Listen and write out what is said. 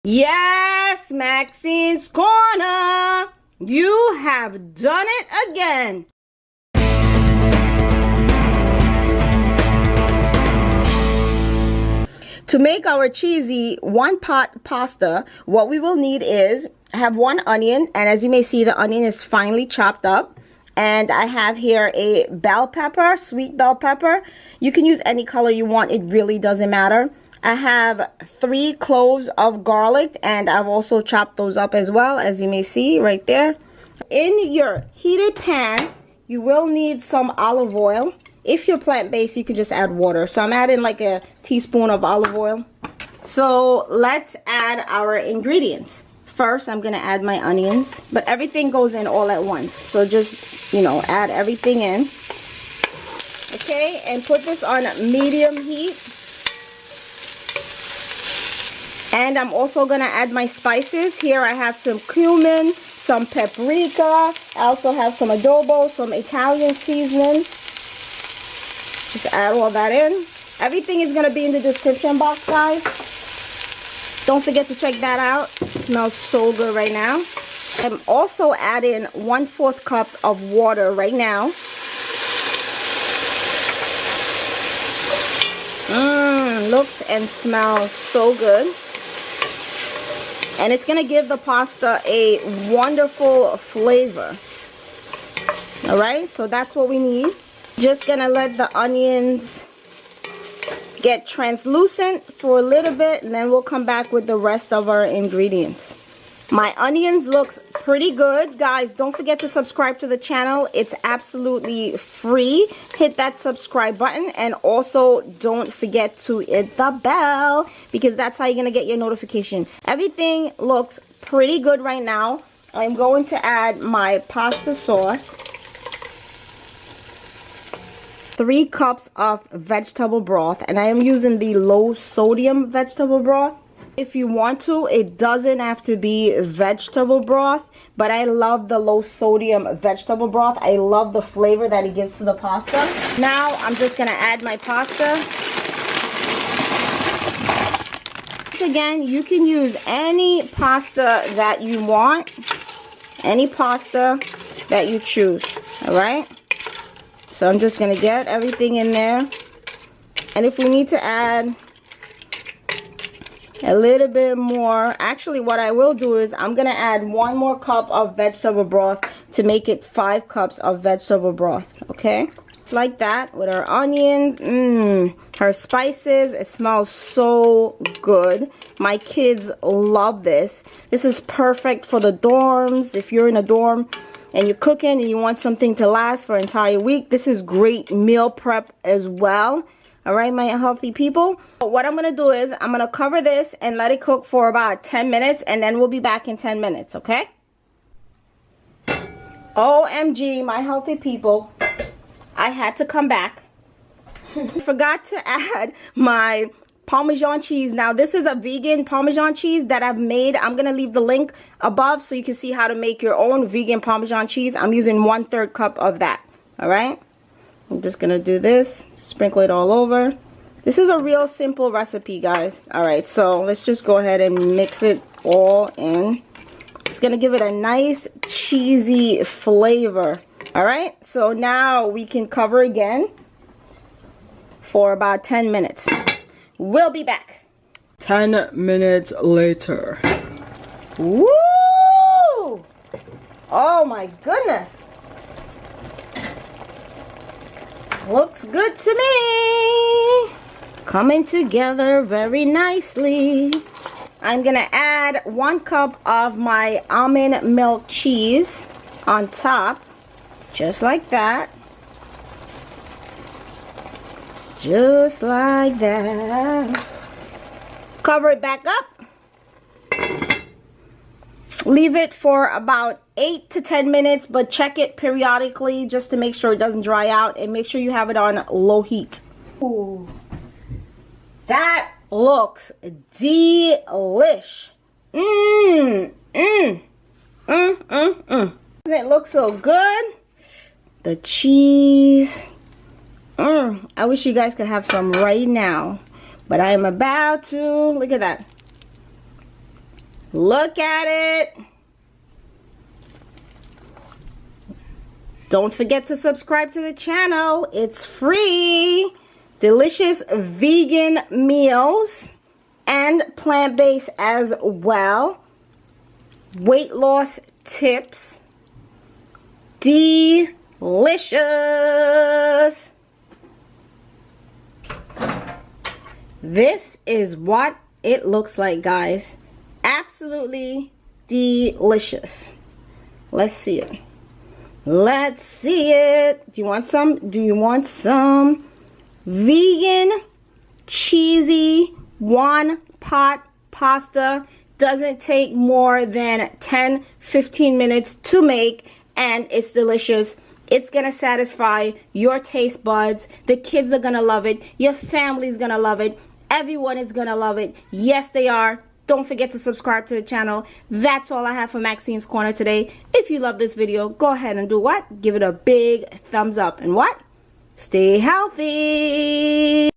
Yes, Maxine's Corner! You have done it again! To make our cheesy one-pot pasta, what we will need is, I have 1 onion, and as you may see, the onion is finely chopped up. And I have here a bell pepper, sweet bell pepper. You can use any color you want, it really doesn't matter. I have 3 cloves of garlic, and I've also chopped those up as well, as you may see right there. In your heated pan, you will need some olive oil. If you're plant-based, you could just add water. So I'm adding like a teaspoon of olive oil. So let's add our ingredients. First, I'm gonna add my onions, but everything goes in all at once. So just, you know, add everything in. Okay, and put this on medium heat. And I'm also gonna add my spices. Here I have some cumin, some paprika. I also have some adobo, some Italian seasoning. Just add all that in. Everything is gonna be in the description box, guys. Don't forget to check that out. It smells so good right now. I'm also adding 1/4 cup of water right now. Looks and smells so good. And it's going to give the pasta a wonderful flavor. Alright, so that's what we need. Just going to let the onions get translucent for a little bit, and then we'll come back with the rest of our ingredients. My onions looks pretty good. Guys, don't forget to subscribe to the channel. It's absolutely free. Hit that subscribe button, and also don't forget to hit the bell, because that's how you're going to get your notification. Everything looks pretty good right now. I'm going to add my pasta sauce. 3 cups of vegetable broth, and I am using the low sodium vegetable broth. If you want to, it doesn't have to be vegetable broth, but I love the low sodium vegetable broth. I love the flavor that it gives to the pasta. Now I'm just gonna add my pasta. Again, you can use any pasta that you want, any pasta that you choose. All right, so I'm just gonna get everything in there, and if we need to add a little bit more, actually what I will do is I'm gonna add 1 more cup of vegetable broth to make it 5 cups of vegetable broth. Okay, like that, with our onions, her spices. It smells so good. My kids love this. This is perfect for the dorms. If you're in a dorm and you're cooking and you want something to last for an entire week, this is great meal prep as well. Alright, my healthy people. What I'm going to do is I'm going to cover this and let it cook for about 10 minutes, and then we'll be back in 10 minutes, okay? OMG, my healthy people. I had to come back. I forgot to add my Parmesan cheese. Now, this is a vegan Parmesan cheese that I've made. I'm going to leave the link above so you can see how to make your own vegan Parmesan cheese. I'm using 1/3 cup of that. Alright? I'm just going to do this. Sprinkle it all over. This is a real simple recipe, guys. Alright, so let's just go ahead and mix it all in. It's going to give it a nice cheesy flavor. Alright, so now we can cover again for about 10 minutes. We'll be back. 10 minutes later. Woo! Oh my goodness. Looks good to me. Coming together very nicely. I'm gonna add 1 cup of my almond milk cheese on top, just like that. Just like that. Cover it back up. Leave it for about 8 to 10 minutes, but check it periodically just to make sure it doesn't dry out, and make sure you have it on low heat. Ooh, that looks delish. It looks so good. The cheese. I wish you guys could have some right now, but I am about to. Look at that. Look at it. Don't forget to subscribe to the channel. It's free. Delicious vegan meals and plant-based as well. Weight loss tips. Delicious. This is what it looks like, guys. Absolutely delicious. Let's see it. Let's see it. Do you want some? Do you want some vegan cheesy one pot pasta? Doesn't take more than 10-15 minutes to make, and it's delicious. It's gonna satisfy your taste buds. The kids are gonna love it. Your family's gonna love it. Everyone is gonna love it. Yes, they are. Don't forget to subscribe to the channel. That's all I have for Maxine's Corner today. If you love this video, go ahead and do what? Give it a big thumbs up. And what? Stay healthy.